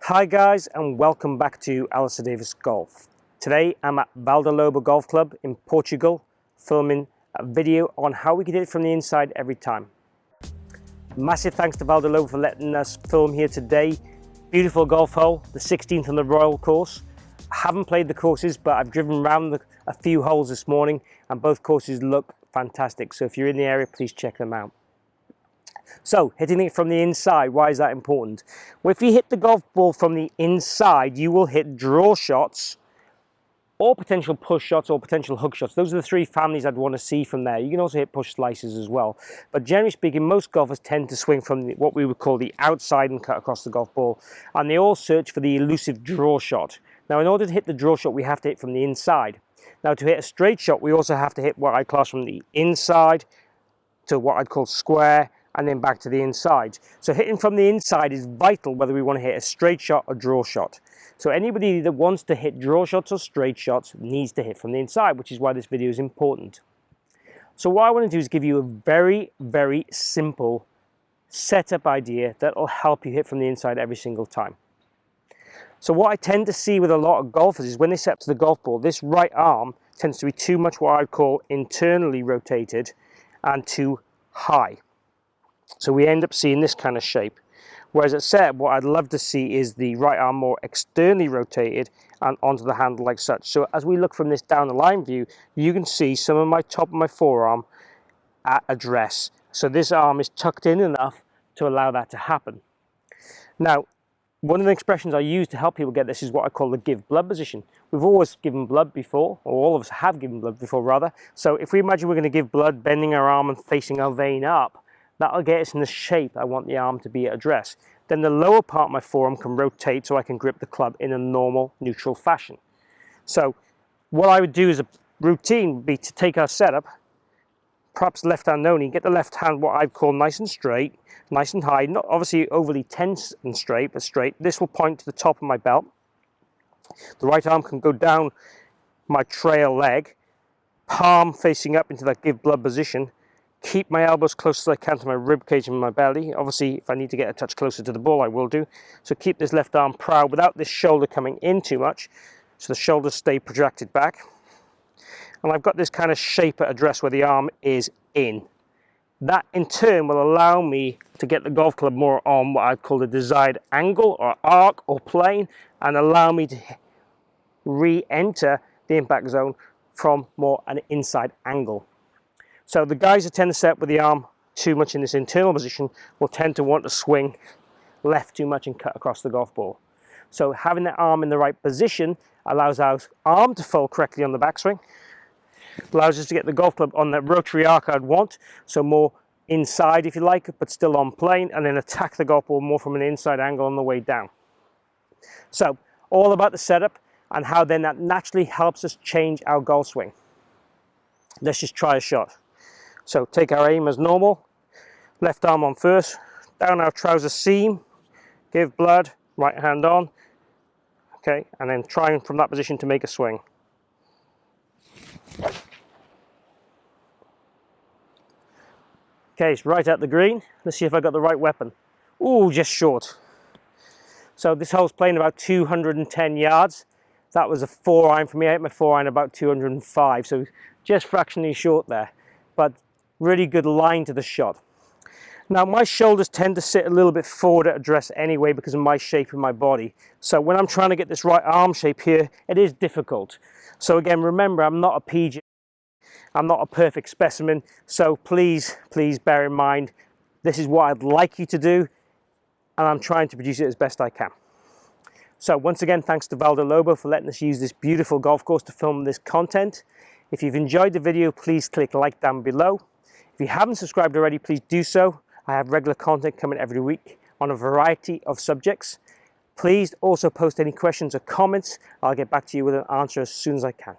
Hi guys, and welcome back to Alistair Davies Golf. Today I'm at Valdellobo Golf Club in Portugal, filming a video on how we can hit it from the inside every time. Massive thanks to Valdellobo for letting us film here today. Beautiful golf hole, the 16th on the Royal course. I haven't played the courses, but I've driven around a few holes this morning and both courses look fantastic. So if you're in the area, please check them out. So, hitting it from the inside, why is that important? Well, if you hit the golf ball from the inside, you will hit draw shots or potential push shots or potential hook shots. Those are the three families I'd want to see from there. You can also hit push slices as well. But generally speaking, most golfers tend to swing from what we would call the outside and cut across the golf ball. And they all search for the elusive draw shot. Now, in order to hit the draw shot, we have to hit from the inside. Now, to hit a straight shot, we also have to hit what I class from the inside to what I'd call square, and then back to the inside. So hitting from the inside is vital whether we want to hit a straight shot or draw shot. So anybody that wants to hit draw shots or straight shots needs to hit from the inside, which is why this video is important. So what I want to do is give you a very, very simple setup idea that will help you hit from the inside every single time. So what I tend to see with a lot of golfers is when they set up to the golf ball, this right arm tends to be too much what I'd call internally rotated and too high. So we end up seeing this kind of shape. Whereas at setup, what I'd love to see is the right arm more externally rotated and onto the handle like such. So as we look from this down the line view, you can see some of my top of my forearm at address. So this arm is tucked in enough to allow that to happen. Now, one of the expressions I use to help people get this is what I call the give blood position. We've always given blood before, or all of us have given blood before rather. So if we imagine we're going to give blood, bending our arm and facing our vein up, that'll get us in the shape I want the arm to be at address. Then the lower part of my forearm can rotate so I can grip the club in a normal, neutral fashion. So what I would do as a routine would be to take our setup, perhaps left hand only, get the left hand what I'd call nice and straight, nice and high, not obviously overly tense and straight, but straight. This will point to the top of my belt. The right arm can go down my trail leg, palm facing up into that give blood position. Keep my elbows close as I can to my rib cage and my belly. Obviously, if I need to get a touch closer to the ball, I will do. So keep this left arm proud without this shoulder coming in too much. So the shoulders stay protracted back. And I've got this kind of shape at address where the arm is in. That in turn will allow me to get the golf club more on what I'd call the desired angle or arc or plane, and allow me to re-enter the impact zone from more an inside angle. So the guys that tend to set up with the arm too much in this internal position will tend to want to swing left too much and cut across the golf ball. So having that arm in the right position allows our arm to fall correctly on the backswing, allows us to get the golf club on that rotary arc I'd want, so more inside if you like, but still on plane, and then attack the golf ball more from an inside angle on the way down. So all about the setup and how then that naturally helps us change our golf swing. Let's just try a shot. So take our aim as normal, left arm on first, down our trouser seam, give blood, right hand on, okay, and then trying from that position to make a swing. Okay, it's right at the green. Let's see if I got the right weapon. Ooh, just short. So this hole's playing about 210 yards. That was a 4-iron for me. I hit my 4-iron about 205, so just fractionally short there. But really good line to the shot. Now my shoulders tend to sit a little bit forward at address anyway because of my shape of my body. So when I'm trying to get this right arm shape here, it is difficult. So again, remember, I'm not a PG. I'm not a perfect specimen. So please, please bear in mind, this is what I'd like you to do, and I'm trying to produce it as best I can. So once again, thanks to Valdellobo for letting us use this beautiful golf course to film this content. If you've enjoyed the video, please click like down below. If you haven't subscribed already, please do so. I have regular content coming every week on a variety of subjects. Please also post any questions or comments. I'll get back to you with an answer as soon as I can.